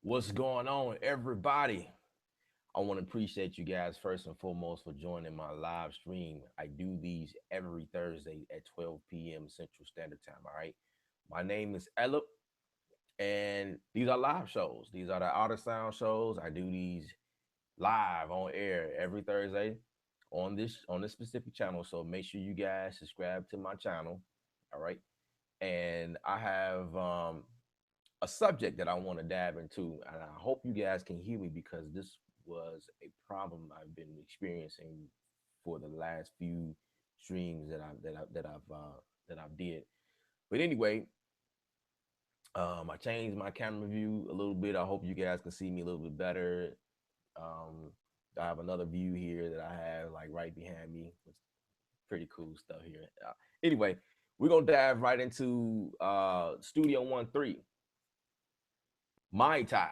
What's going on, everybody? I want to appreciate you guys first and foremost for joining my live stream. I do these every Thursday at 12 p.m. Central Standard Time. All right. My name is Ella, and these are live shows. These are the outer sound shows. I do these live on air every Thursday on this specific channel. So make sure you guys subscribe to my channel. All right. And I have a subject that I want to dive into, and I hope you guys can hear me because this was a problem I've been experiencing for the last few streams that I've did. But anyway, I changed my camera view a little bit. I hope you guys can see me a little bit better. Um, I have another view here that I have like right behind me. It's pretty cool stuff here. Anyway, we're gonna dive right into Studio One 3. Mai Tai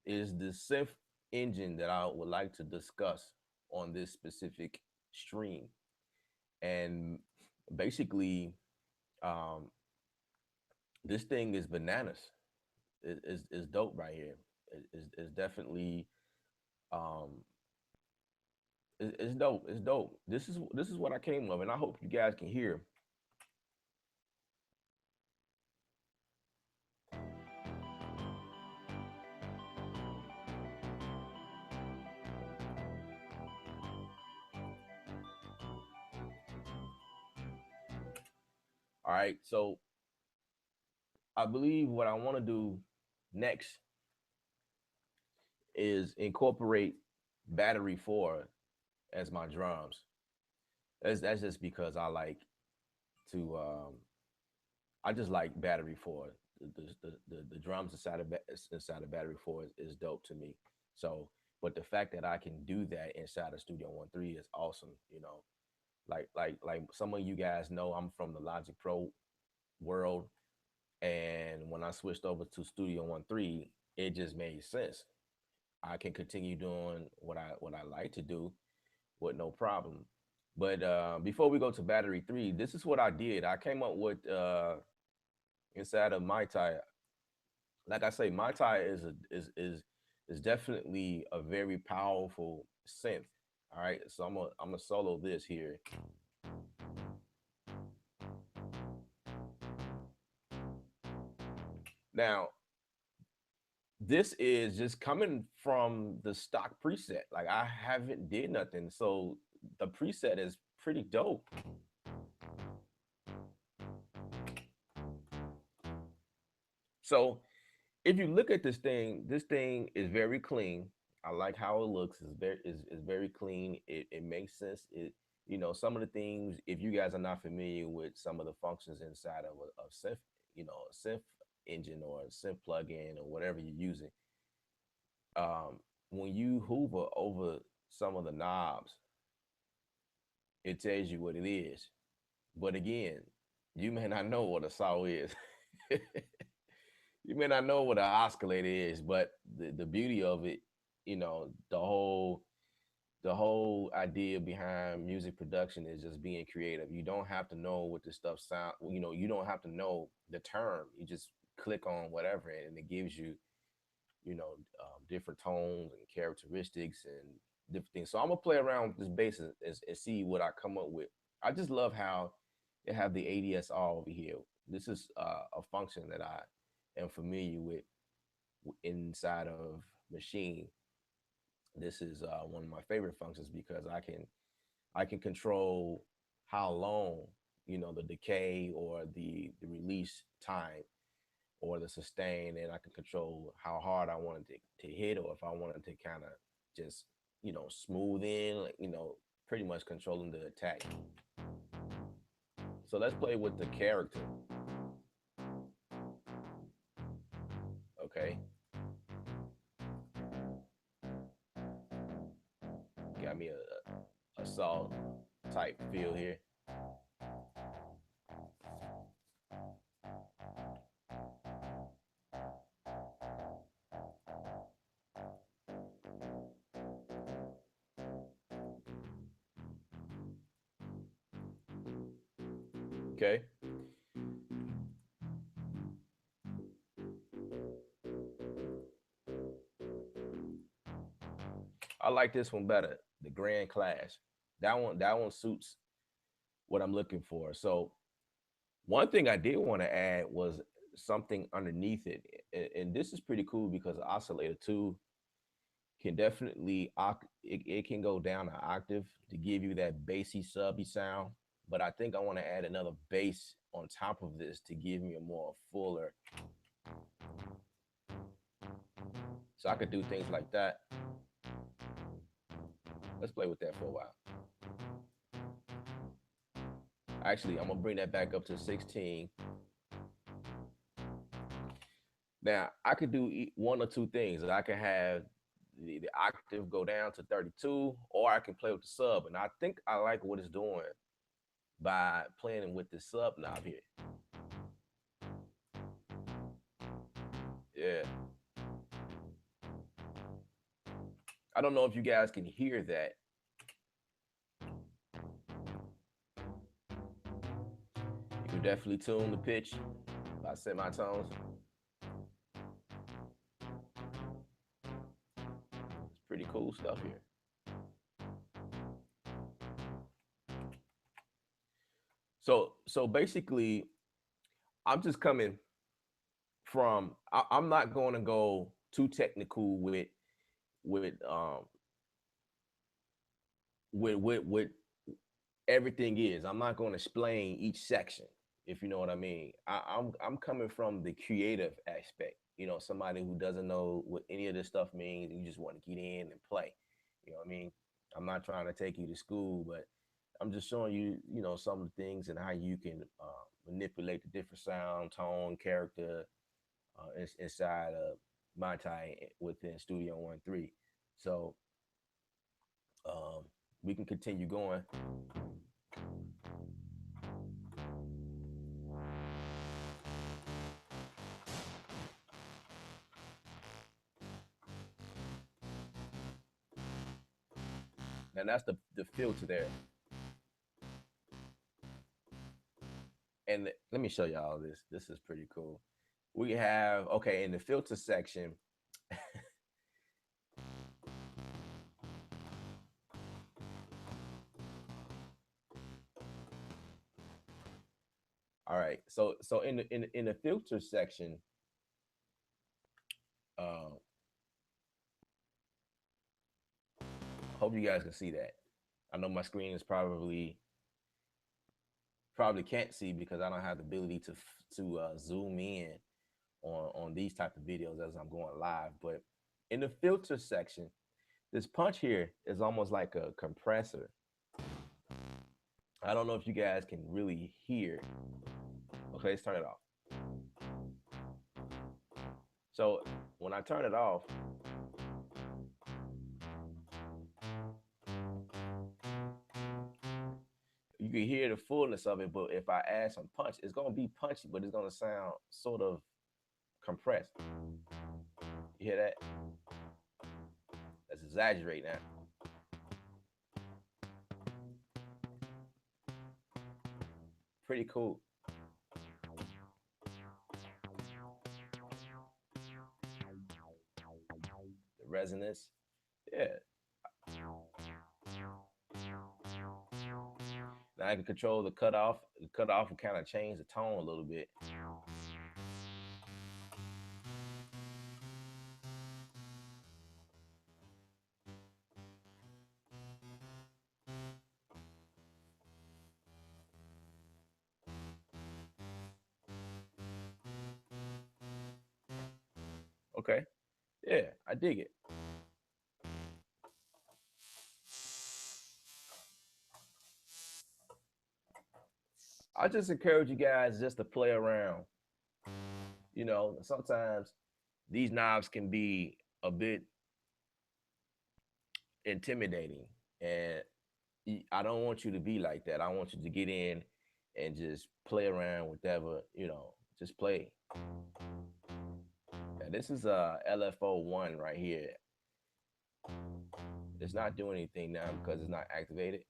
is the synth engine that I would like to discuss on this specific stream. And basically, um, this thing is bananas. It's dope right here. It's definitely um, it's dope. It's dope. This is what I came of, and I hope you guys can hear. All right, so I believe what I want to do next is incorporate battery four as my drums. That's just because I like to I just like battery four. The drums inside of battery four is dope to me. So, but the fact that I can do that inside of Studio One 3 is awesome. Like some of you guys know, I'm from the Logic Pro world, and when I switched over to Studio One 3, it just made sense. I can continue doing what I like to do with no problem. But before we go to battery three, this is what I did. I came up with inside of Mai Tai. Like I say, Mai Tai is definitely a very powerful synth. All right, so I'm gonna solo this here. Now, this is just coming from the stock preset. Like I haven't did nothing, so the preset is pretty dope. So if you look at this thing is very clean. I like how it looks. It's very clean. It makes sense. Some of the things, if you guys are not familiar with some of the functions inside of a synth, a synth engine or a synth plugin or whatever you're using, when you hoover over some of the knobs, it tells you what it is. But again, you may not know what a saw is. You may not know what an oscillator is, but the beauty of it, the whole idea behind music production is just being creative. You don't have to know what this stuff sound. You don't have to know the term. You just click on whatever, and it gives you, different tones and characteristics and different things. So I'm gonna play around with this bass and see what I come up with. I just love how they have the ADSR over here. This is a function that I am familiar with inside of Machine. This is one of my favorite functions because I can control how long, the decay or the release time or the sustain, and I can control how hard I want it to hit, or if I wanted to kind of just smooth in, like, pretty much controlling the attack. So let's play with the character. Okay, got me a saw type feel here. Okay. I like this one better. The Grand Clash. That one suits what I'm looking for. So one thing I did want to add was something underneath it, and this is pretty cool because the oscillator too can definitely it can go down an octave to give you that bassy subby sound. But I think I want to add another bass on top of this to give me a more fuller. So I could do things like that. Let's play with that for a while. Actually, I'm gonna bring that back up to 16. Now I could do one or two things. I can have the octave go down to 32, or I can play with the sub. And I think I like what it's doing by playing with the sub knob here. Yeah. I don't know if you guys can hear that. You can definitely tune the pitch by semitones. It's pretty cool stuff here. So basically, I'm just coming from. I'm not going to go too technical with um with everything is. I'm not going to explain each section, if you know what I mean. I'm coming from the creative aspect. Somebody who doesn't know what any of this stuff means, and you just want to get in and play. You know what I mean? I'm not trying to take you to school, but I'm just showing you, some of the things and how you can manipulate the different sound, tone, character inside of Mai Tai within Studio One 3. So um, we can continue going. And that's the filter there. And let me show y'all this. This is pretty cool. We have, okay, in the filter section. All right. So in the filter section, uh, hope you guys can see that. I know my screen is probably can't see because I don't have the ability to zoom in on these type of videos as I'm going live. But in the filter section, this punch here is almost like a compressor. I don't know if you guys can really hear. Okay, let's turn it off. So when I turn it off, you can hear the fullness of it. But if I add some punch, it's gonna be punchy, but it's gonna sound sort of compressed. You hear that? Let's exaggerate now. Pretty cool. The resonance. Yeah. Now I can control the cutoff. The cutoff will kind of change the tone a little bit. Okay. Yeah, I dig it. I just encourage you guys just to play around. Sometimes these knobs can be a bit intimidating, and I don't want you to be like that. I want you to get in and just play around with whatever, just play. Yeah, this is a LFO1 right here. It's not doing anything now because it's not activated.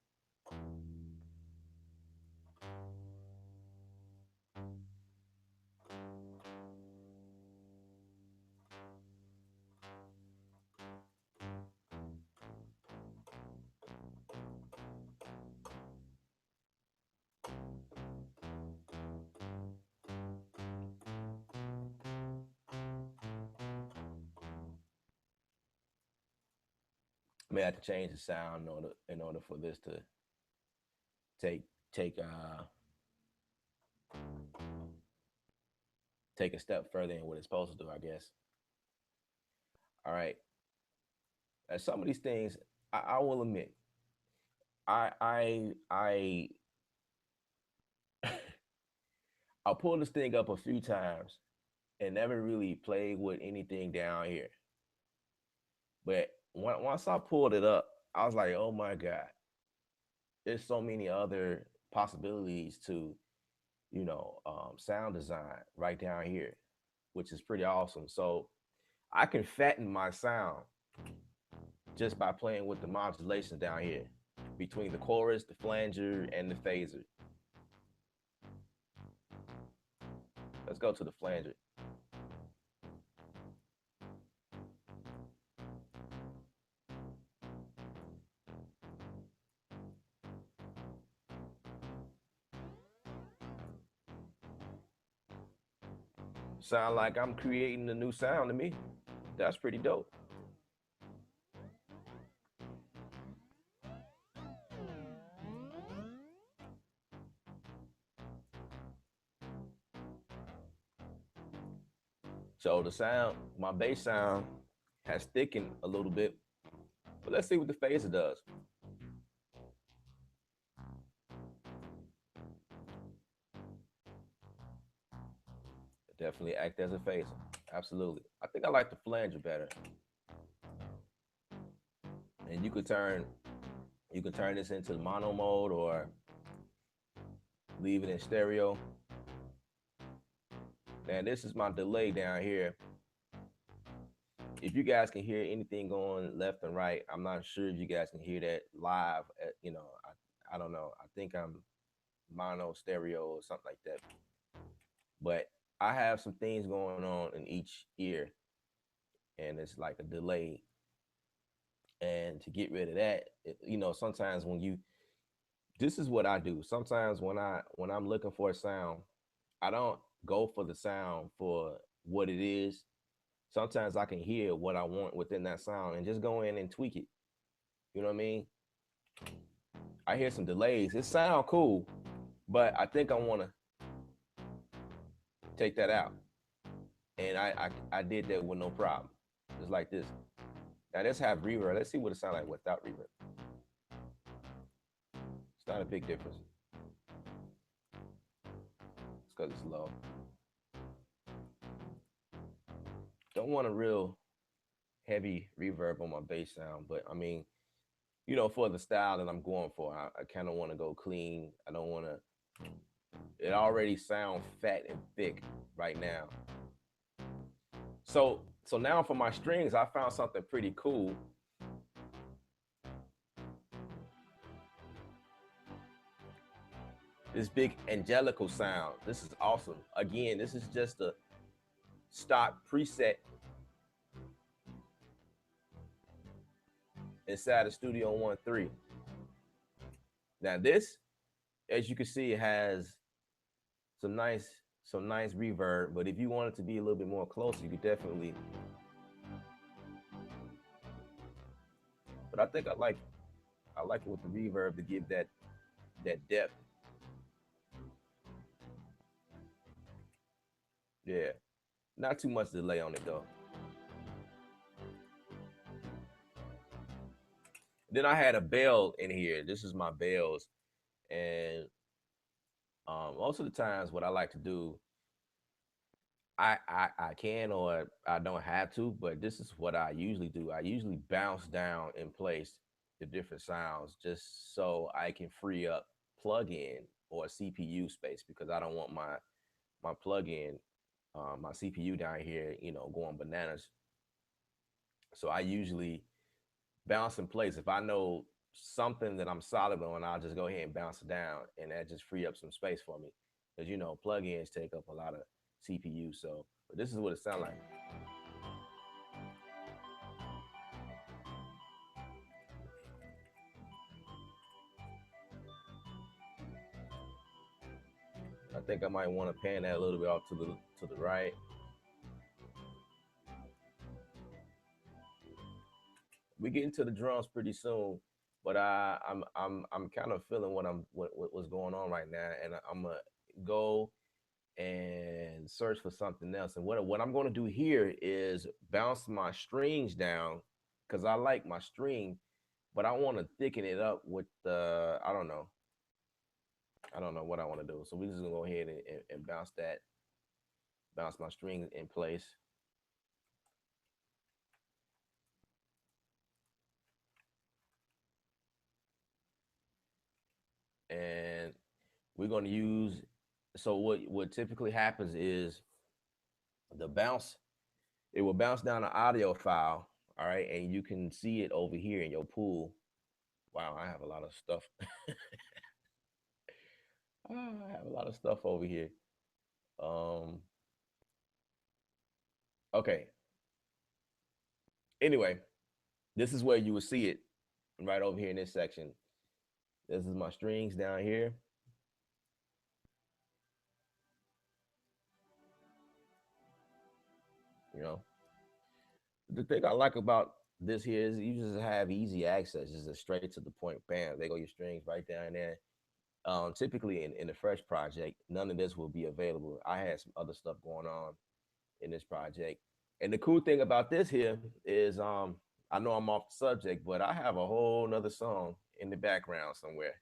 May have to change the sound in order for this to take take take a step further in what it's supposed to do, I guess. All right. Some of these things, I will admit, I I pulled this thing up a few times and never really played with anything down here. But once I pulled it up, I was like, oh my god, there's so many other possibilities to sound design right down here, which is pretty awesome. So I can fatten my sound just by playing with the modulations down here between the chorus, the flanger, and the phaser. Let's go to the flanger. Sound like I'm creating a new sound to me. That's pretty dope. So the sound, my bass sound has thickened a little bit, but let's see what the phaser does. It definitely act as a phaser. Absolutely. I think I like the flanger better. And you could turn this into the mono mode or leave it in stereo. Now this is my delay down here. If you guys can hear anything going left and right, I'm not sure if you guys can hear that live. I don't know. I think I'm mono stereo or something like that. But I have some things going on in each ear, and it's like a delay. And to get rid of that, sometimes when you, this is what I do. Sometimes when I'm looking for a sound, I don't go for the sound for what it is. Sometimes I can hear what I want within that sound and just go in and tweak it. You know what I mean? I hear some delays. It sound cool, but I think I want to take that out. And I did that with no problem. Just like this. Now let's have reverb. Let's see what it sounds like without reverb. It's not a big difference. It's because it's low. Don't want a real heavy reverb on my bass sound, but I mean, for the style that I'm going for, I kind of want to go clean. I don't want to. It already sounds fat and thick right now. So now for my strings, I found something pretty cool. This big angelical sound. This is awesome. Again, this is just a stock preset inside the Studio One 3. Now this, as you can see, it has some nice reverb. But if you want it to be a little bit more closer, you could definitely. But I think I like it with the reverb to give that depth. Yeah, not too much delay on it though. Then I had a bell in here. This is my bells, and most of the times, what I like to do, I can or I don't have to, but this is what I usually do. I usually bounce down in place the different sounds just so I can free up plug-in or CPU space because I don't want my plug-in, my CPU down here, going bananas. So I usually bounce in place. If I know something that I'm solid on, I'll just go ahead and bounce it down, and that just free up some space for me. Because plugins take up a lot of CPU. So, but this is what it sounds like. I think I might want to pan that a little bit off to the right. We get into the drums pretty soon, but I'm kind of feeling what's going on right now, and I'm gonna go and search for something else. And what I'm gonna do here is bounce my strings down because I like my string, but I want to thicken it up with the I don't know what I want to do. So we're just gonna go ahead and bounce my strings in place, and we're gonna use. So what typically happens is the bounce it will bounce down the audio file, all right, and you can see it over here in your pool. Wow, I have a lot of stuff. I have a lot of stuff over here. Um, okay. Anyway, this is where you will see it right over here in this section. This is my strings down here. You know, the thing I like about this here is you just have easy access. Just a straight to the point. Bam, there go your strings right down there. Typically in the fresh project, none of this will be available. I had some other stuff going on in this project. And the cool thing about this here is I know I'm off the subject, but I have a whole nother song in the background somewhere.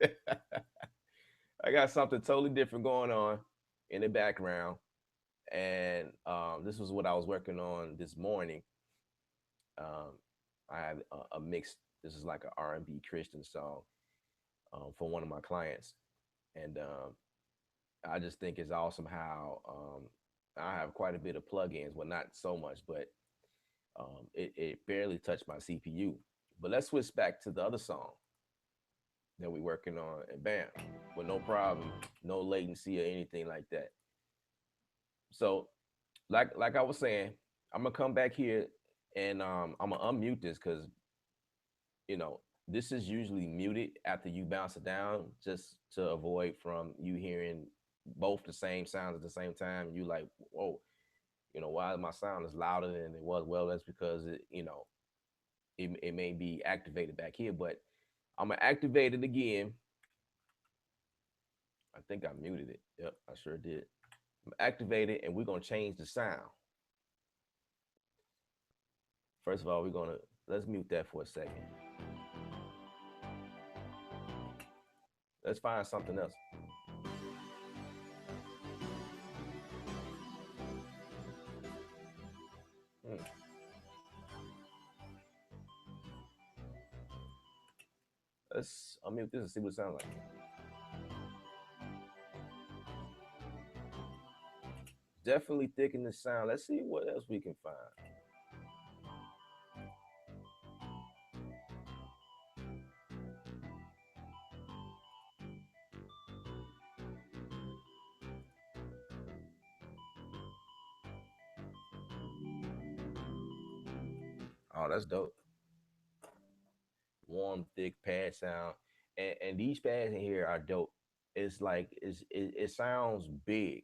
I got something totally different going on in the background. And this was what I was working on this morning. Um, I had a mix. This is like an R&B Christian song for one of my clients. And I just think it's awesome how I have quite a bit of plugins. Well, not so much, but it barely touched my CPU. But let's switch back to the other song that we're working on, and bam, with no problem, no latency or anything like that. So, like I was saying, I'm gonna come back here and I'm gonna unmute this because you know this is usually muted after you bounce it down, just to avoid from you hearing both the same sounds at the same time. You like, whoa, why my sound is louder than it was? Well, that's because it may be activated back here, but I'm gonna activate it again. I think I muted it. Yep, I sure did. I'm activated, and we're gonna change the sound. First of all, let's mute that for a second. Let's find something else. Hmm. Let's unmute this and see what it sounds like. Definitely thicken the sound. Let's see what else we can find. Oh, that's dope. Warm, thick pad sound, and these pads in here are dope. It's like it sounds big.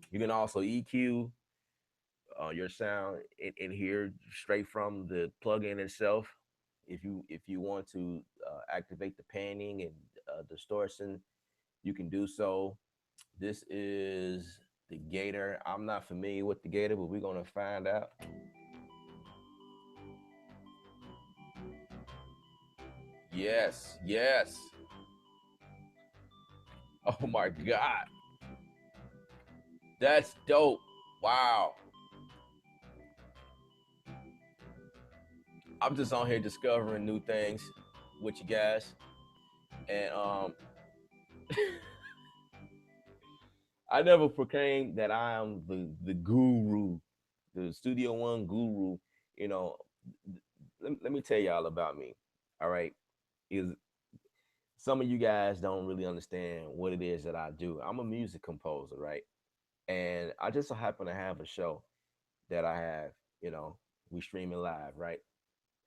You can also EQ your sound in here straight from the plugin itself. If you want to activate the panning and distortion, you can do so. This is the Gator. I'm not familiar with the Gator, but we're gonna find out. Yes, yes. Oh my God, that's dope. Wow. I'm just on here discovering new things with you guys, and I never proclaimed that I am the guru, the Studio One guru. You know, let me tell y'all about me. All right, is some of you guys don't really understand what it is that I do. I'm a music composer, right? And I just so happen to have a show that I have. You know, we streaming live, right?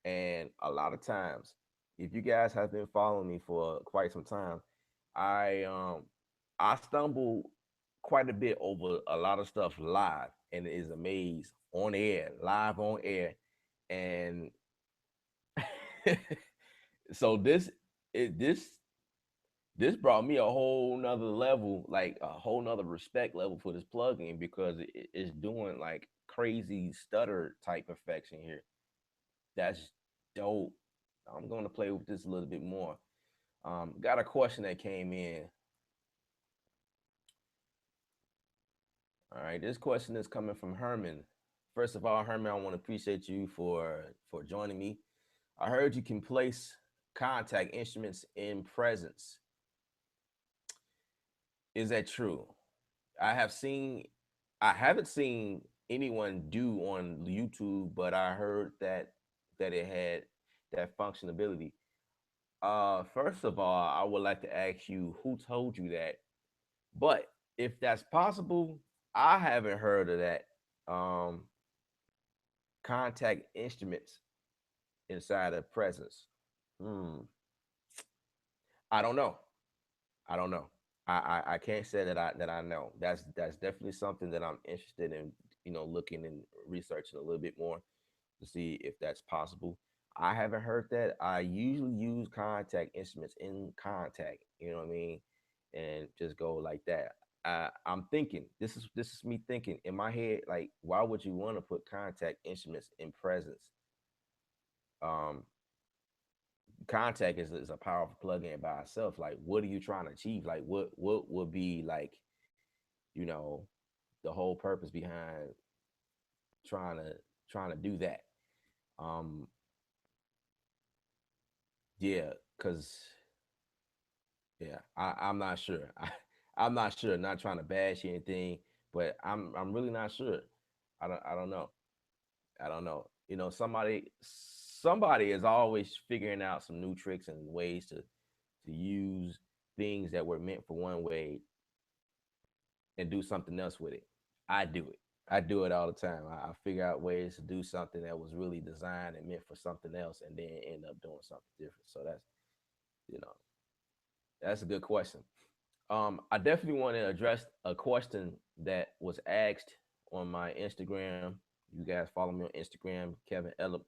And a lot of times, if you guys have been following me for quite some time, I I stumble quite a bit over a lot of stuff live, and it is amazed on air, live on air, and so this brought me a whole nother level, like a whole nother respect level for this plugin because it's doing like crazy stutter type effects in here. That's dope. I'm gonna play with this a little bit more. Got a question that came in. All right, this question is coming from Herman. First of all, Herman, I want to appreciate you for joining me. I heard you can place contact instruments in presence. Is that true? I have seen, I haven't seen anyone do on YouTube, but I heard that it had that functionality. First of all, I would like to ask you who told you that. But if that's possible, I haven't heard of that. Um, Contact instruments inside of presence. Hmm. I don't know. I don't know. I can't say that I know. That's definitely something that I'm interested in, looking and researching a little bit more to see if that's possible. I haven't heard that. I usually use contact instruments in contact, you know what I mean? And just go like that. I'm thinking, this is me thinking in my head, like, why would you want to put contact instruments in presence? Um, Contact is a powerful plugin by itself. Like, what are you trying to achieve? Like, what would be like, you know, the whole purpose behind trying to trying to do that? Um, yeah, because yeah, I'm not sure. I'm not sure. Not trying to bash anything, but I'm really not sure. I don't know. I don't know. Somebody is always figuring out some new tricks and ways to use things that were meant for one way and do something else with it. I do it. I do it all the time. I figure out ways to do something that was really designed and meant for something else, and then end up doing something different. So you know that's a good question. I definitely want to address a question that was asked on my Instagram. You guys follow me on Instagram, Kevin Ellip,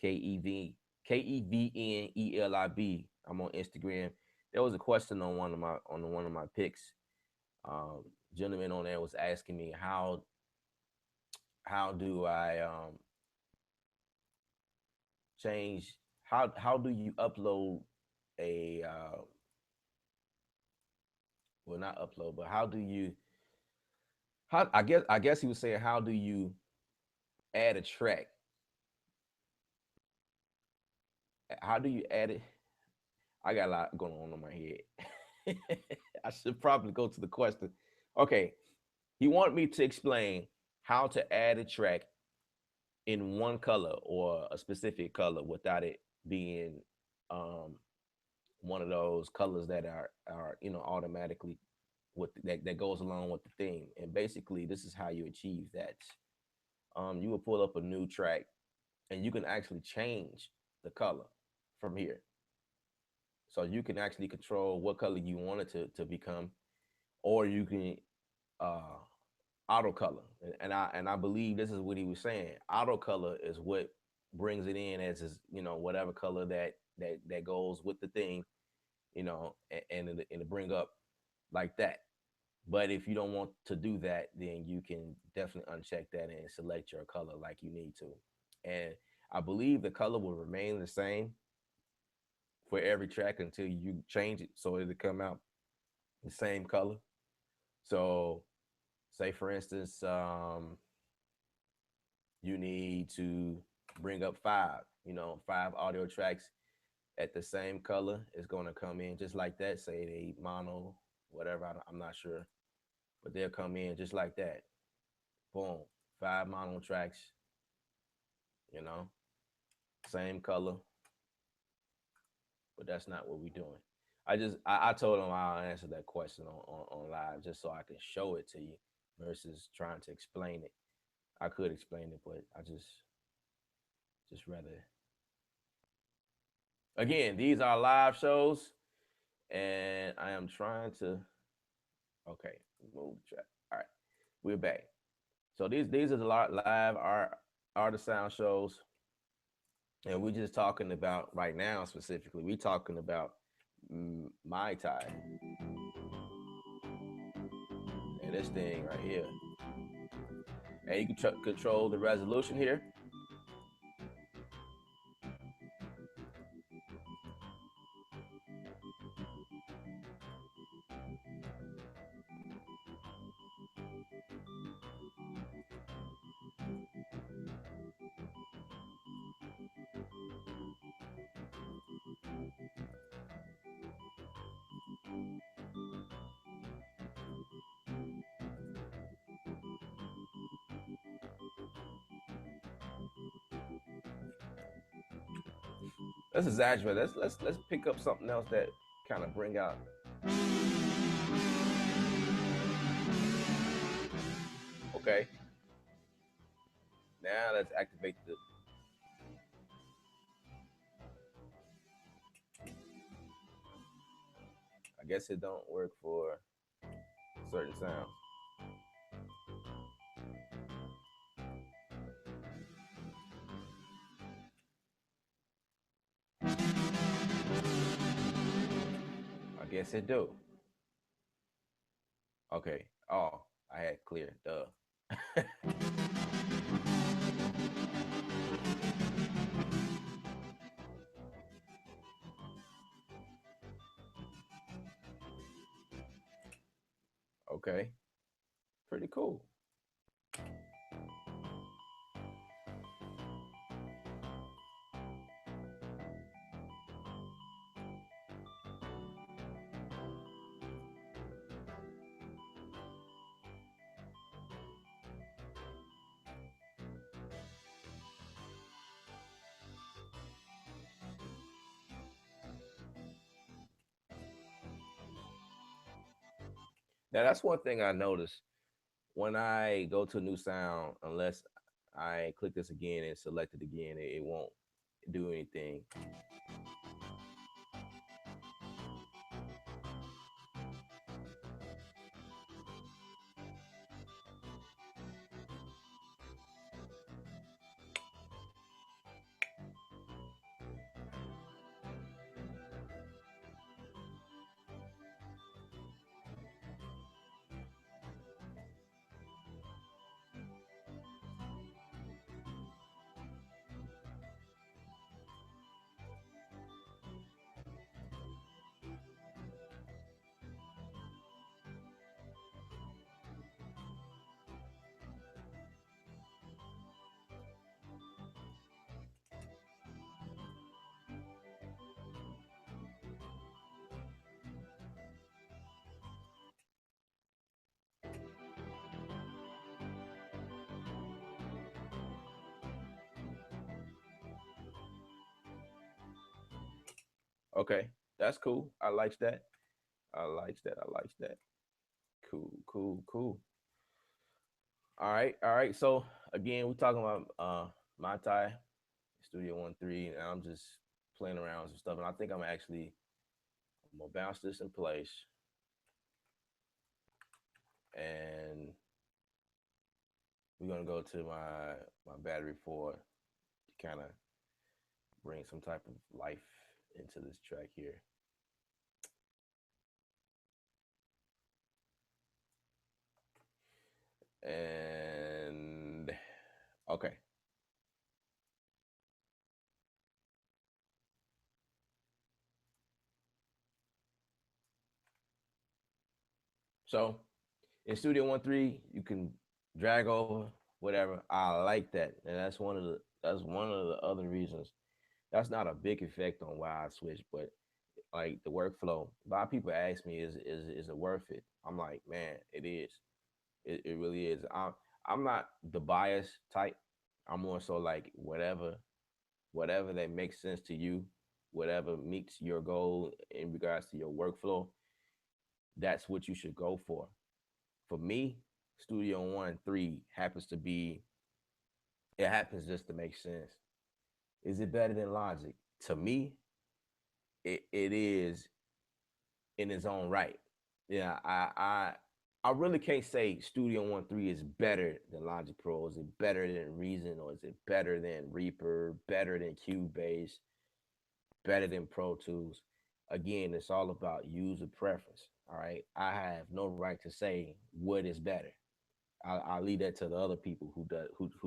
KEVNELIB. I'm on Instagram. There was a question on one of my pics. Gentleman on there was asking me how do I change how do you upload a well, not upload, but how do you how I guess he was saying, how do you add a track? How do you add it? I got a lot going on in my head. I should probably go to the question. Okay, he wanted me to explain how to add a track in one color or a specific color without it being um, one of those colors that are automatically that goes along with the theme. And basically, this is how you achieve that. You will pull up a new track, and you can actually change the color from here. So you can actually control what color you want it to become, or you can uh, auto color. And I believe this is what he was saying. Auto color is what brings it in as is, whatever color that goes with the thing, and it bring up like that. But if you don't want to do that, then you can definitely uncheck that and select your color like you need to. And I believe the color will remain the same for every track until you change it so it'll come out the same color. So, say for instance, you need to bring up five audio tracks at the same color. It's going to come in just like that. Say they mono, whatever. I'm not sure, but they'll come in just like that. Boom, five mono tracks. You know, same color, but that's not what we're doing. I told him I'll answer that question on live just so I can show it to you versus trying to explain it. I could explain it, but I just rather. Again, these are live shows, and I am trying to. Okay, move the track. All right, we're back. So these are the live artist sound shows, and we're just talking about right now specifically. We're talking about Mai Tai and this thing right here, and you can control the resolution here. Let's exaggerate. Let's pick up something else that kind of bring out. Okay, now let's activate the. I guess it don't work for certain sounds. I guess it do. Okay. Oh, I had clear. Duh. Okay. Pretty cool. Now that's one thing I noticed when I go to a new sound, unless I click this again and select it again, it won't do anything. Okay, that's cool. I likes that. I likes that. I likes that. Cool, cool, cool. All right, all right. So again, we're talking about Mai Tai Studio 1 3, and I'm just playing around with some stuff. And I think I'm gonna bounce this in place, and we're gonna go to my battery for to kind of bring some type of life into this track here. And okay, so in Studio 1 3, you can drag over whatever. I like that, and that's one of the other reasons. That's not a big effect on why I switched, but like the workflow. A lot of people ask me, is it worth it? I'm like, man, it is. It really is. I'm not the bias type. I'm more so like whatever that makes sense to you, whatever meets your goal in regards to your workflow, that's what you should go for. For me, Studio 1 3 happens to be, it happens just to make sense. Is it better than Logic? To me, it is in its own right. Yeah, I really can't say Studio One 3 is better than Logic Pro. Is it better than Reason, or is it better than Reaper, better than Cubase, better than Pro Tools? Again, it's all about user preference. All right. I have no right to say what is better. I'll leave that to the other people who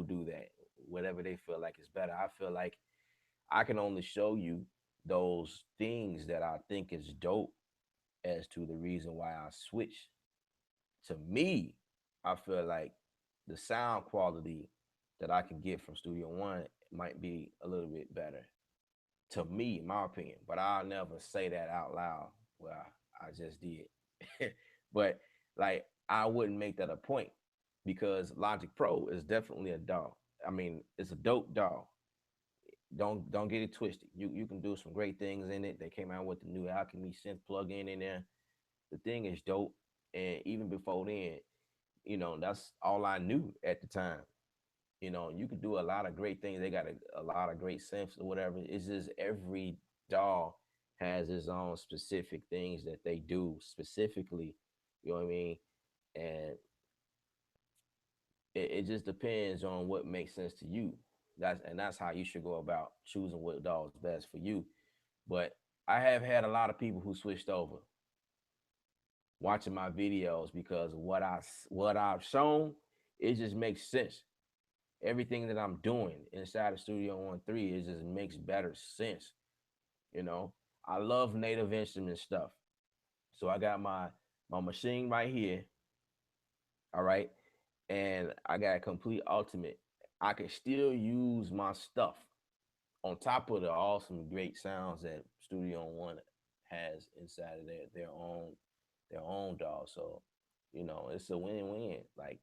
do that. Whatever they feel like is better. I feel like I can only show you those things that I think is dope as to the reason why I switched. To me, I feel like the sound quality that I can get from Studio One might be a little bit better. To me, in my opinion. But I'll never say that out loud. Well, I just did. But like I wouldn't make that a point because Logic Pro is definitely a DAW. I mean, it's a dope DAW. Don't get it twisted. You can do some great things in it. They came out with the new Alchemy synth plugin in there. The thing is dope. And even before then, that's all I knew at the time. You could do a lot of great things. They got a lot of great synths or whatever. It's just every DAW has its own specific things that they do specifically. You know what I mean? And it just depends on what makes sense to you. That's how you should go about choosing what DAW is best for you. But I have had a lot of people who switched over watching my videos because what I've shown, it just makes sense. Everything that I'm doing inside of Studio One 3, it just makes better sense. You know, I love native instrument stuff. So I got my machine right here, all right, and I got a complete ultimate. I can still use my stuff on top of the awesome great sounds that Studio One has inside of their own DAW. So, it's a win-win. Like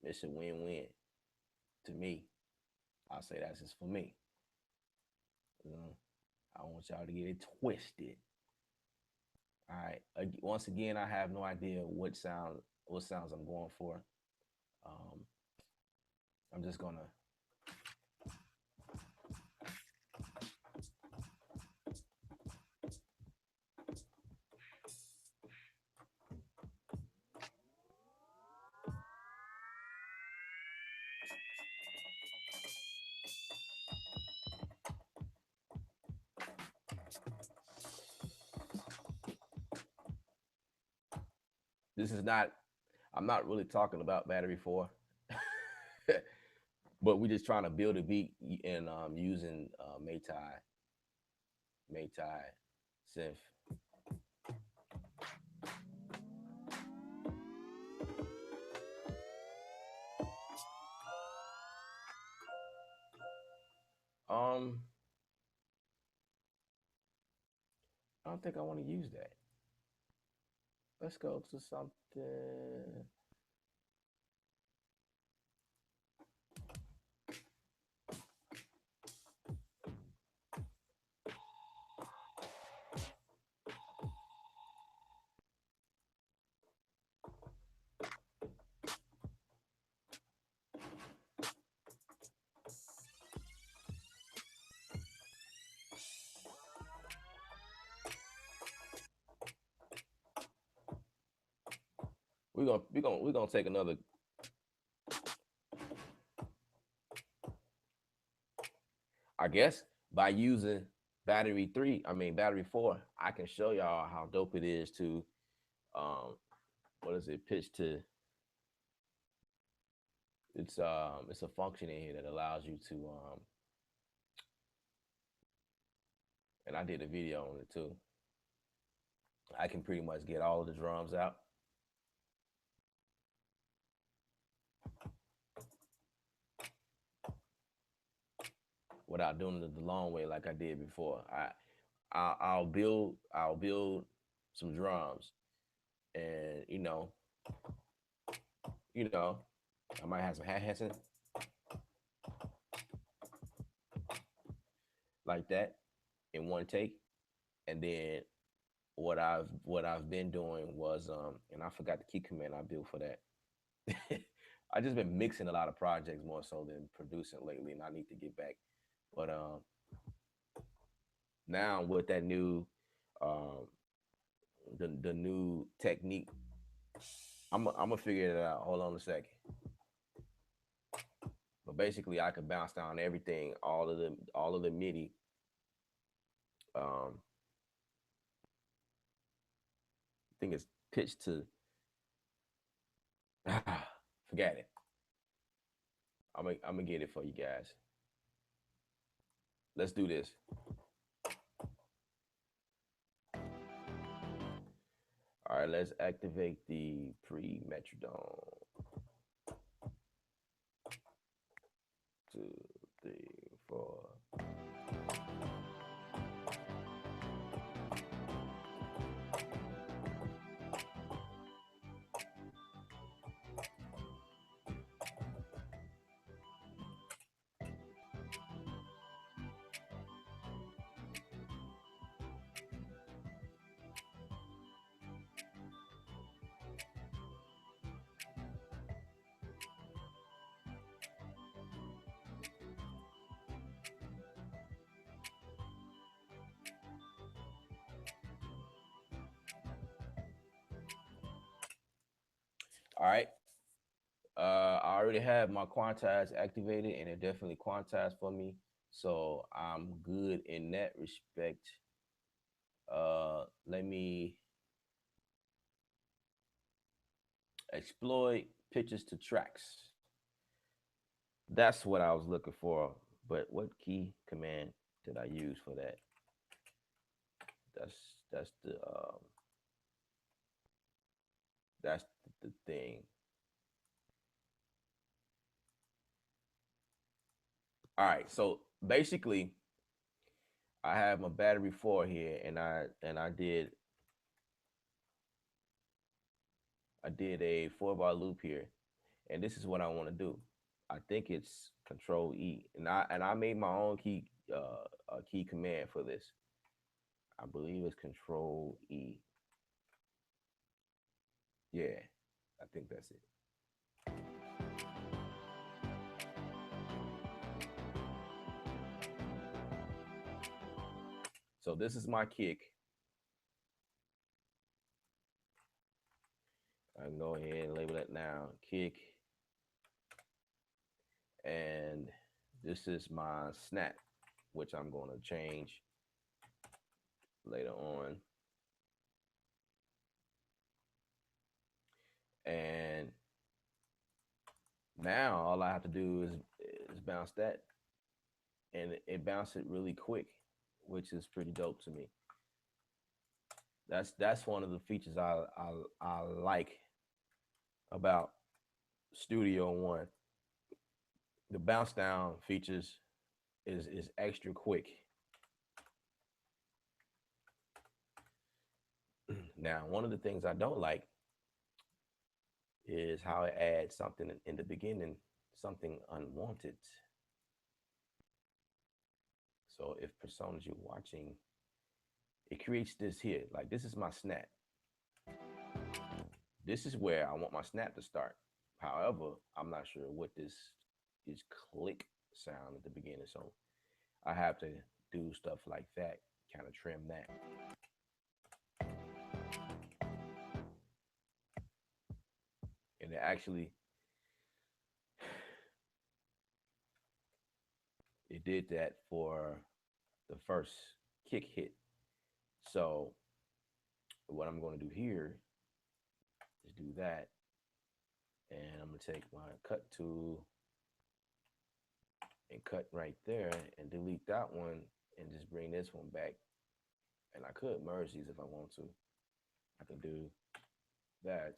it's a win-win to me. I'll say that's just for me. You know, I don't want y'all to get it twisted. All right. Once again, I have no idea what sounds I'm going for. Um, I'm just gonna. This is not. I'm not really talking about Battery Four, but we're just trying to build a beat and using Mai Tai synth. Um, I don't think I want to use that. Let's go to something. We're gonna take another. I guess by using battery 4, I can show y'all how dope it is to um what is it, pitch to it's a function in here that allows you to and I did a video on it too. I can pretty much get all of the drums out without doing it the long way like I did before. I'll build some drums and you know I might have some hat hats in like that in one take, and then what I've been doing was and I forgot the key command I built for that. I just been mixing a lot of projects more so than producing lately, and I need to get back. But now with um the new technique I'm gonna figure it out. Hold on a second. But basically, I could bounce down everything, all of the MIDI. Um, I think it's pitched to. Forget it. I'm gonna get it for you guys. Let's do this. All right, let's activate the pre-metrodome. 2, 3, 4. All right. I already have my quantize activated, and it definitely quantized for me, so I'm good in that respect. Let me exploit pitches to tracks. That's what I was looking for. But what key command did I use for that? That's that's the um, that's the thing. All right. So basically, I have my battery 4 here, and I did a 4 bar loop here, and this is what I want to do. I think it's Control E, and I made my own key command for this. I believe it's Control E. Yeah, I think that's it. So this is my kick. I can go ahead and label it now, kick, and this is my snap, which I'm going to change later on. And now all I have to do is bounce that, and it bounced it really quick, which is pretty dope to me. That's one of the features I like about Studio One. The bounce down features is extra quick. Now, one of the things I don't like is how it adds something in the beginning, something unwanted. So if personas you're watching, it creates this here. Like this is my snap. This is where I want my snap to start. However, I'm not sure what this is click sound at the beginning. So I have to do stuff like that, kind of trim that. And it did that for the first kick hit. So what I'm going to do here is do that, and I'm going to take my cut tool and cut right there and delete that one and just bring this one back. And I could merge these if I want to. I can do that.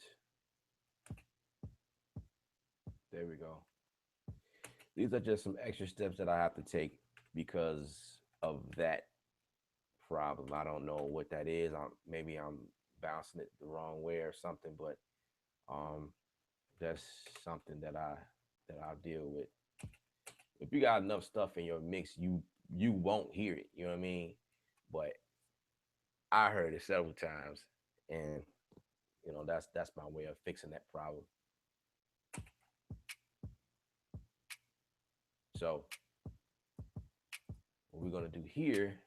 There we go. These are just some extra steps that I have to take because of that problem. I don't know what that is. Maybe I'm bouncing it the wrong way or something, but um, that's something that I deal with. If you got enough stuff in your mix, you won't hear it. You know what I mean? But I heard it several times, and that's my way of fixing that problem. So what we're gonna do here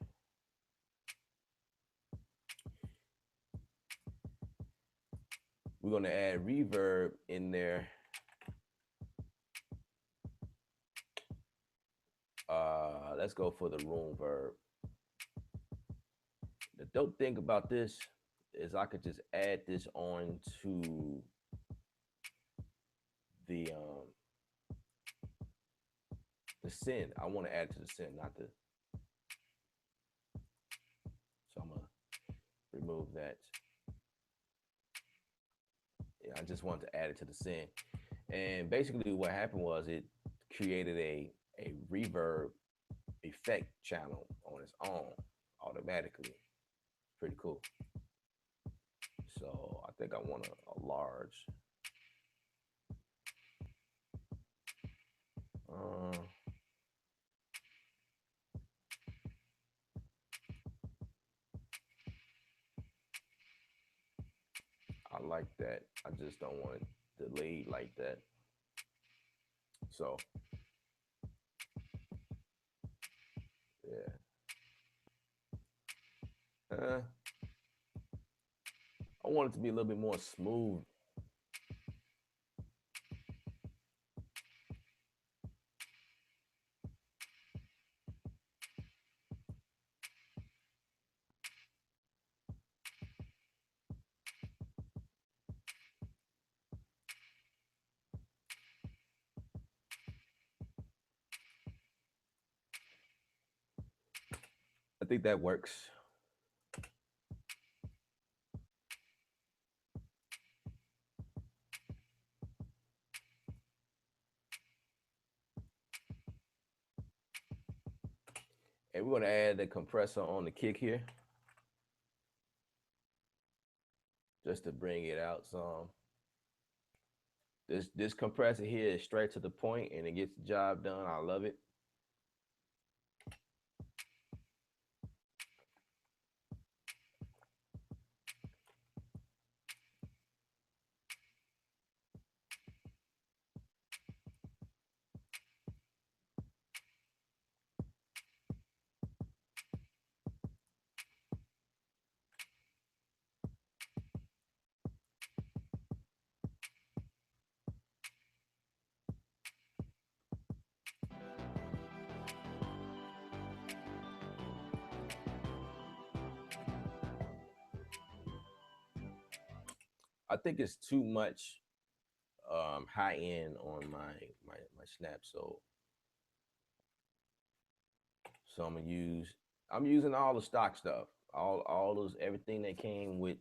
We're gonna add reverb in there. Let's go for the room verb. The dope thing about this is I could just add this on to the the send. I want to add to the send, not the. So I'm gonna remove that. Yeah, I just wanted to add it to the send. And basically, what happened was it created a reverb effect channel on its own automatically. Pretty cool. So I think I want a large. Uh, I like that. I just don't want it delayed like that. So yeah. Uh, I want it to be a little bit more smooth. I think that works. And we're gonna add the compressor on the kick here, just to bring it out some. This compressor here is straight to the point and it gets the job done. I love it. I think it's too much high end on my snap. So I'm using all the stock stuff, all those everything that came with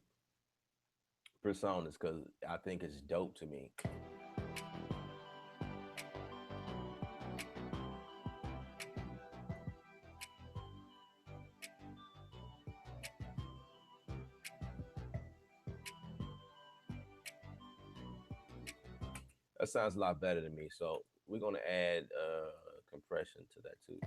personas because I think it's dope to me. That sounds a lot better to me. So we're gonna add compression to that too.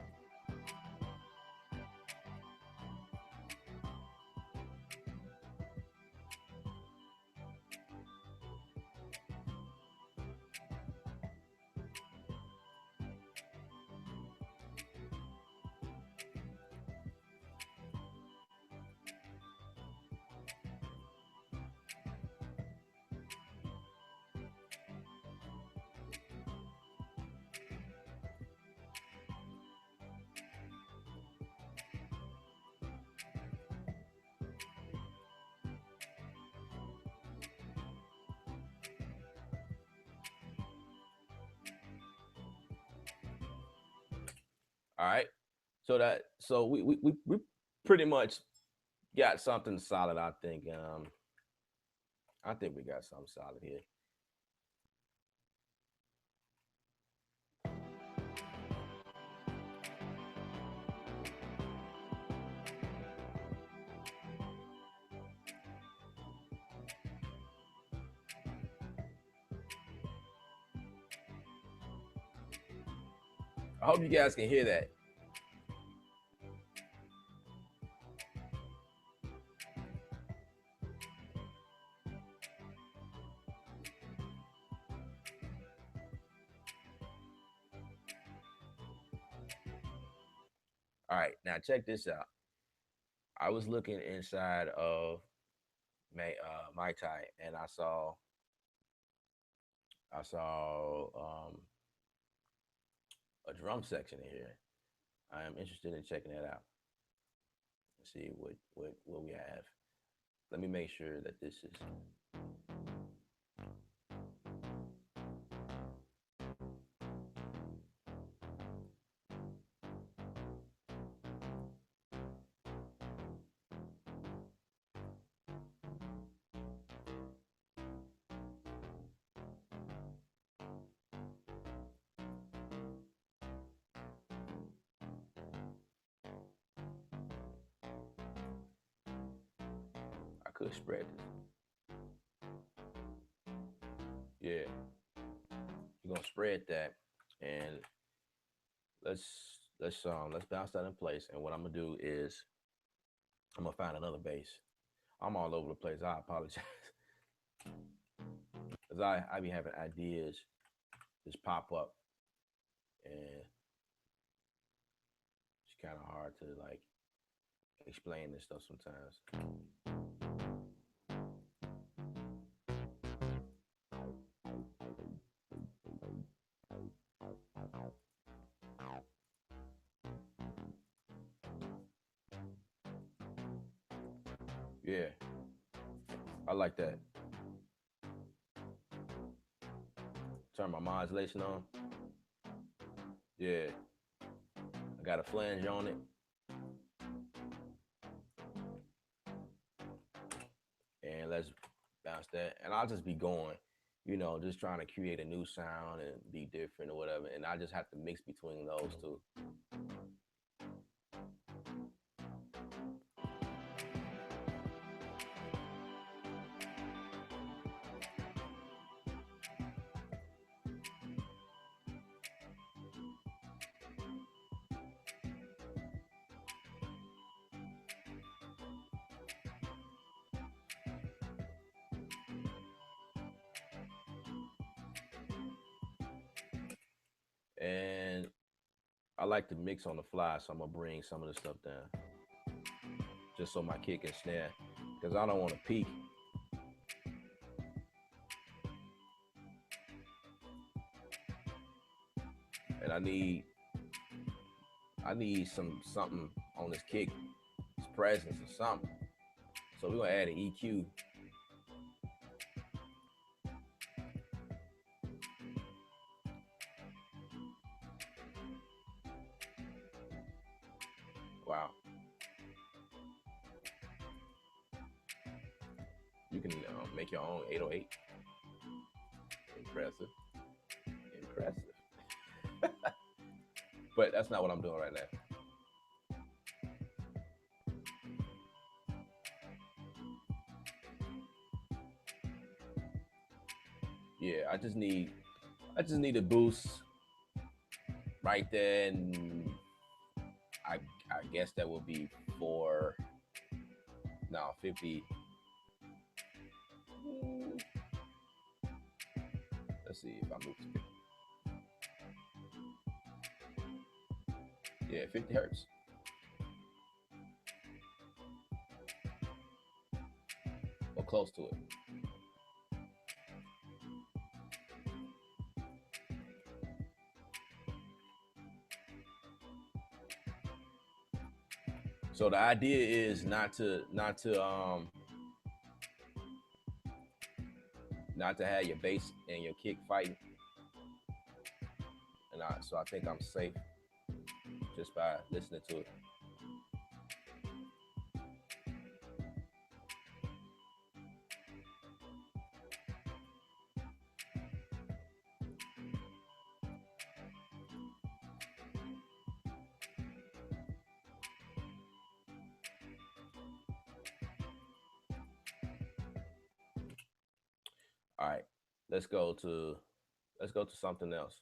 All right. So we pretty much got something solid. I think we got something solid here. I hope you guys can hear that. All right, now check this out. I was looking inside of Mai Tai, and I saw a drum section in here. I am interested in checking that out. Let's see what we have. Let me make sure that this is. I could spread this. Yeah, you're gonna spread that, and let's bounce that in place. And what I'm gonna do is I'm gonna find another bass. I'm all over the place. I apologize, cause I be having ideas just pop up, and it's kind of hard to like explain this stuff sometimes. Yeah, I like that. Turn my modulation on. Yeah, I got a flange on it, and let's bounce that. And I'll just be going, just trying to create a new sound and be different or whatever. And I just have to mix between those two. And I like to mix on the fly, so I'm gonna bring some of the stuff down, just so my kick and snare, because I don't want to peak. And I need something on this kick, its presence or something. So we're gonna add an EQ. Wow, you can make your own 808. Impressive, impressive. But that's not what I'm doing right now. Yeah, I just need a boost right there, and I I guess that would be for now 50. mm, Let's see if I move to 50. Yeah, 50 hertz or close to it. So the idea is not to have your bass and your kick fighting, and so I think I'm safe just by listening to it. All right, let's go to let's go to something else.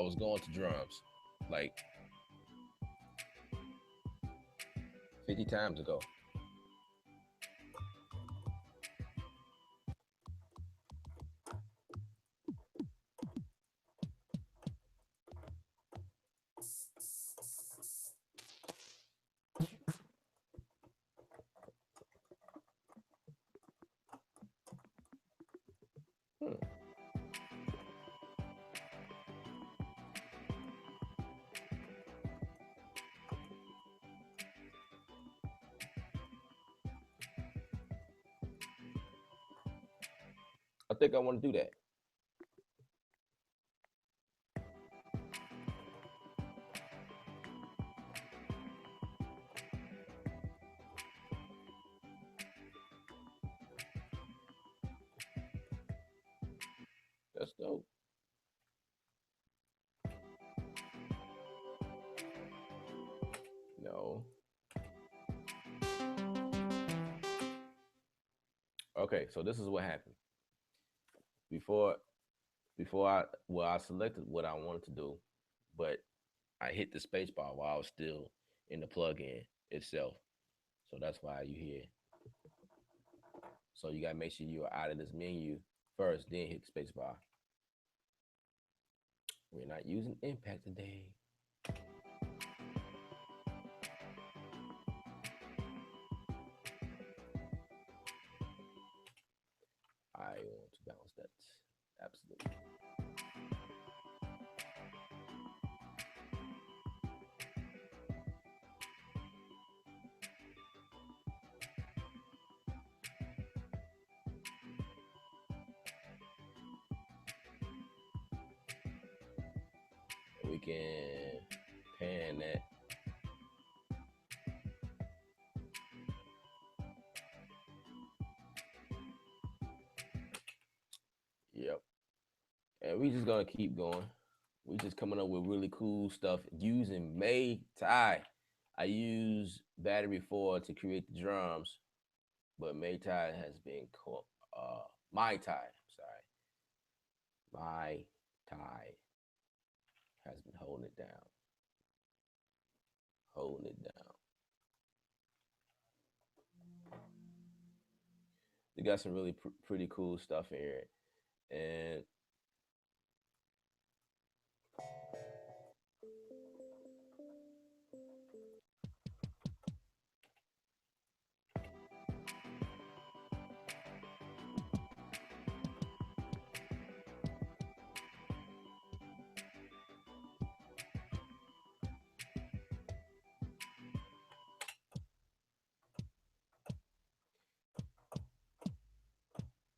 I was going to drums like 50 times ago. Hmm. I think I want to do that. That's dope. No. Okay, so this is what happened. Before I selected what I wanted to do, but I hit the space bar while I was still in the plugin itself. So that's why you hear. So you gotta make sure you're out of this menu first, then hit the space bar. We're not using impact today. I want to balance that. Absolutely. We can pan that. Yep. And we just gonna keep going. We just coming up with really cool stuff using Mai Tai. I use Battery 4 to create the drums, but Mai Tai has been called Mai Tai. Sorry, Mai Tai has been holding it down, holding it down. They got some really pretty cool stuff in here, and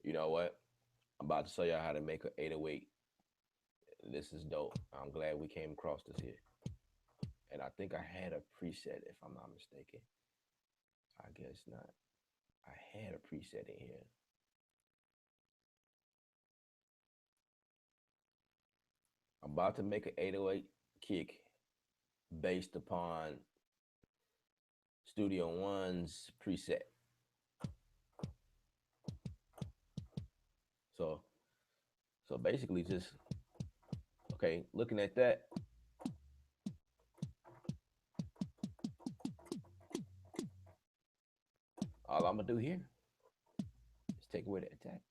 you know what? I'm about to show y'all how to make an 808. This is dope. I'm glad we came across this here. And I think I had a preset, if I'm not mistaken. I guess not. I had a preset in here. I'm about to make an 808 kick based upon Studio One's preset. So, so basically, just okay. Looking at that, all I'm gonna do here is take away the attack.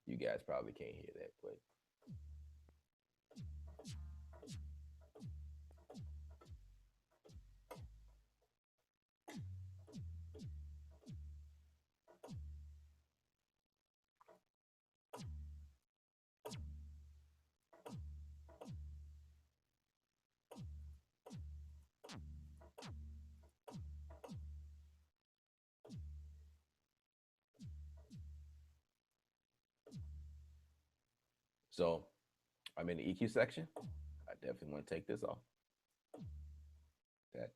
You guys probably can't hear that, but so I'm in the EQ section. I definitely want to take this off. That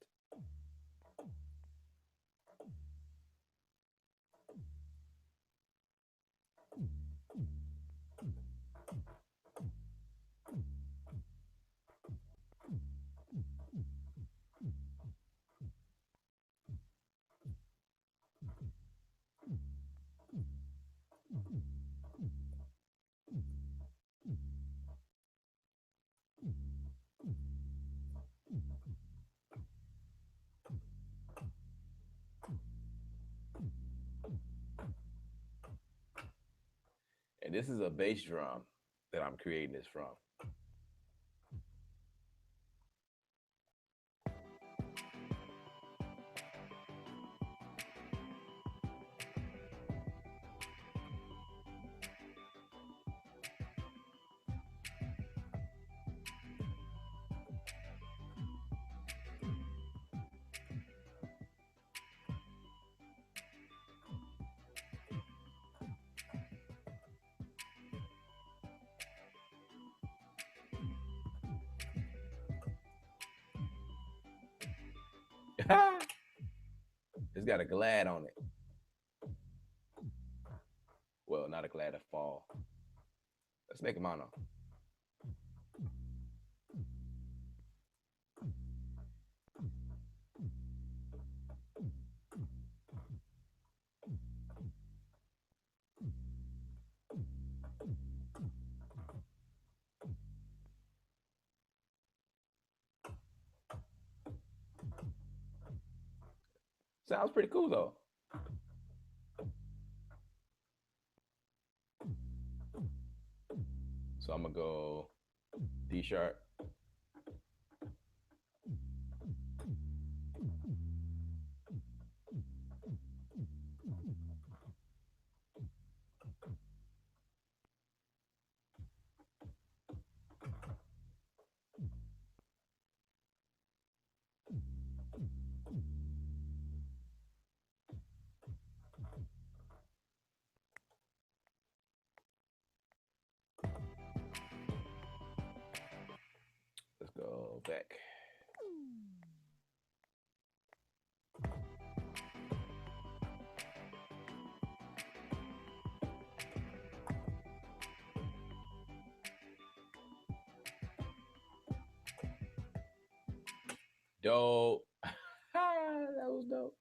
And this is a bass drum that I'm creating this from. It's got a glad on it. Well, not a glad, a fall. Let's make a mono. Sounds pretty cool though. So I'm gonna go D sharp. Let's go back. Dope. That was dope.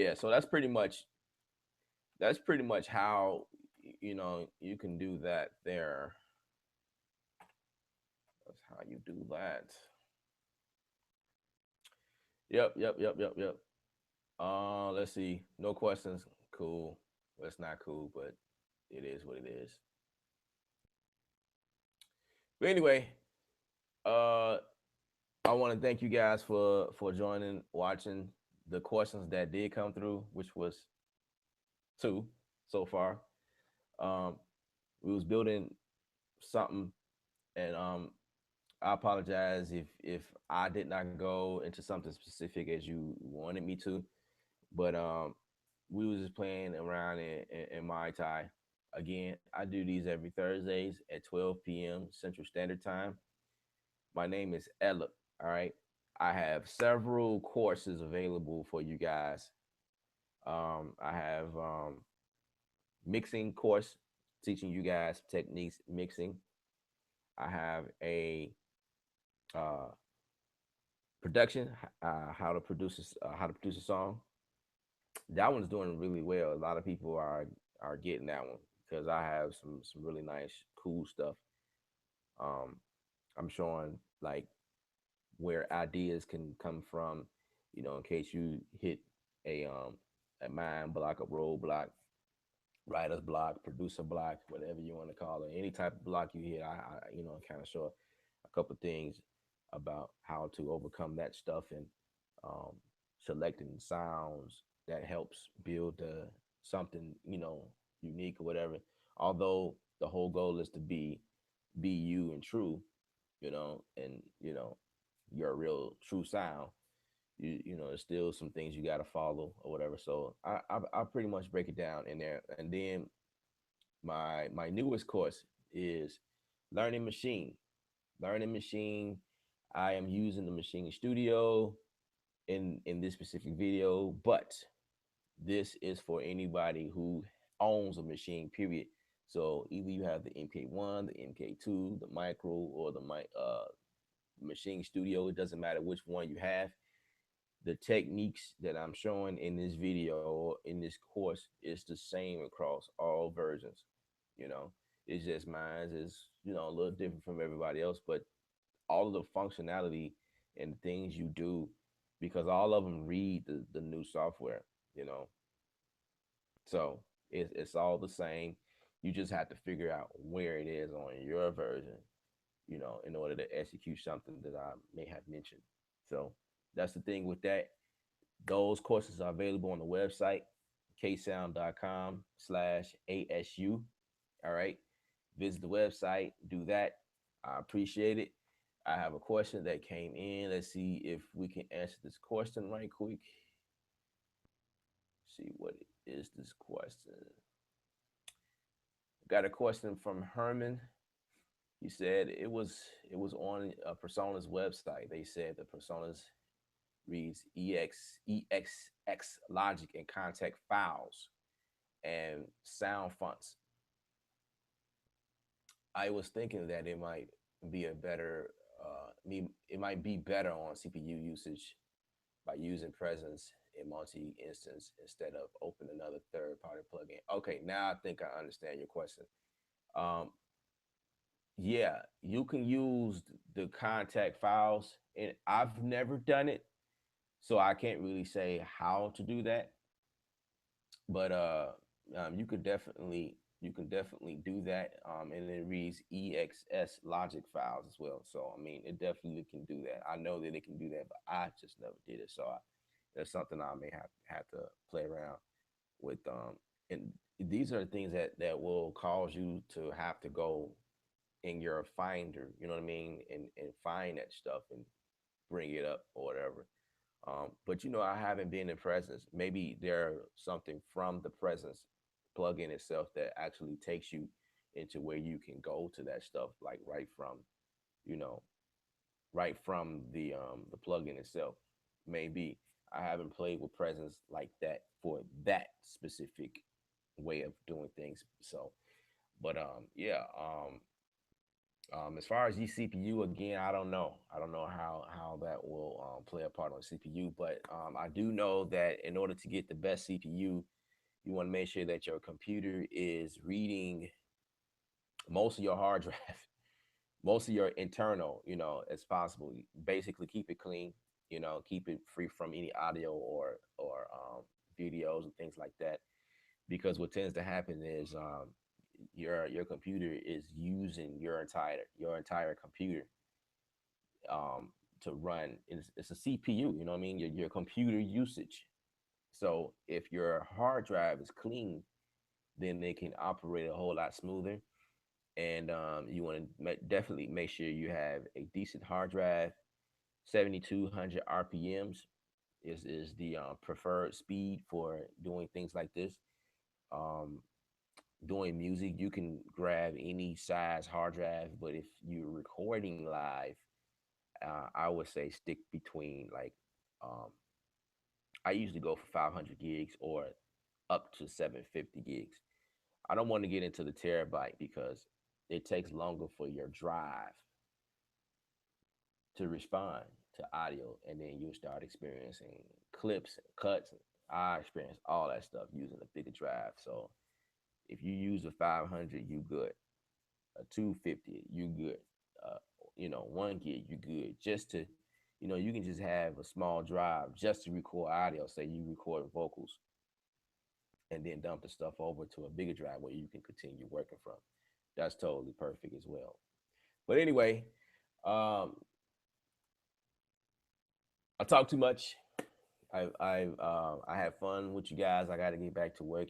Yeah, so that's pretty much how you can do that there. That's how you do that. Yep, yep, yep, yep, yep. Let's see. No questions. Cool. Well, it's not cool, but it is what it is. But anyway, uh, I want to thank you guys for joining, watching the questions that did come through, which was two so far. Um, we was building something, and I apologize if I did not go into something specific as you wanted me to, but we was just playing around in Mai Tai. Again, I do these every Thursdays at 12 p.m. Central Standard Time. My name is Ella. All right. I have several courses available for you guys. I have mixing course teaching you guys techniques mixing. I have a uh, production, how to produce a song. That one's doing really well. A lot of people are getting that one because I have some really nice, cool stuff. Um, I'm showing like where ideas can come from, in case you hit a mind block, a roadblock, writer's block, producer block, whatever you want to call it, any type of block you hit. I kind of show a couple things about how to overcome that stuff and um, selecting sounds that helps build something unique or whatever. Although the whole goal is to be you and true, and your real true sound. There's still some things you got to follow or whatever. So I pretty much break it down in there, and then My newest course is learning machine. Learning machine. I am using the machine studio in this specific video, but this is for anybody who owns a machine, period. So either you have the MK1, the MK2, the micro, or the machine studio. It doesn't matter which one you have. The techniques that I'm showing in this video or in this course is the same across all versions. You know, it's just mine is, a little different from everybody else, but all of the functionality and things you do, because all of them read the new software, you know. So it's all the same. You just have to figure out where it is on your version, in order to execute something that I may have mentioned. So that's the thing with that. Those courses are available on the website, ksound.com/ASU. All right. Visit the website, do that. I appreciate it. I have a question that came in. Let's see if we can answer this question right quick. See what is this question. Got a question from Herman. He said it was on a Persona's website. They said the Persona's reads exx logic and context files and sound fonts. I was thinking that it might be a better it might be better on CPU usage by using presence in multi-instance instead of open another third-party plugin. Okay, now I think I understand your question. Um, yeah, you can use the contact files, and I've never done it, so I can't really say how to do that. But you can definitely do that, and it reads exs logic files as well. So I mean, it definitely can do that. I know that it can do that, but I just never did it. So that's something I may have to play around with. And these are the things that will cause you to have to go in your finder, you know what I mean, and find that stuff and bring it up or whatever. But I haven't been in presence. Maybe there's something from the presence plugin itself that actually takes you into where you can go to that stuff, like you know, right from the plugin itself. Maybe I haven't played with presence like that for that specific way of doing things. So, but yeah. As far as eCPU, again, I don't know. I don't know how that will play a part on CPU, but I do know that in order to get the best CPU, you want to make sure that your computer is reading most of your hard drive, most of your internal, as possible. Basically, keep it clean. Keep it free from any audio or videos and things like that. Because what tends to happen is your computer is using your entire computer to run. It's a CPU. You know what I mean? Your computer usage. So if your hard drive is clean, then they can operate a whole lot smoother. And you want to definitely make sure you have a decent hard drive. 7200 RPMs is the preferred speed for doing things like this. Um, Doing music, you can grab any size hard drive, but if you're recording live, I would say stick between like um, I usually go for 500 gigs or up to 750 gigs. I don't want to get into the terabyte because it takes longer for your drive to respond to audio, and then you'll start experiencing clips and cuts. I experience all that stuff using a bigger drive. So if you use a 500, you good. A 250, you good. 1 gig, you good. Just to, you can just have a small drive just to record audio. Say you record vocals, and then dump the stuff over to a bigger drive where you can continue working from. That's totally perfect as well. But anyway, um, I talk too much. I have fun with you guys. I got to get back to work.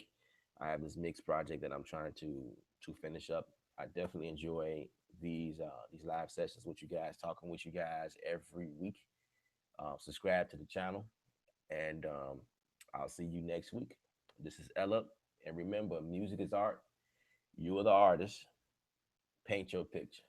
I have this mix project that I'm trying to finish up. I definitely enjoy these live sessions with you guys, talking with you guys every week. Subscribe to the channel, and I'll see you next week. This is Ella, and remember, music is art, You are the artist. Paint your picture.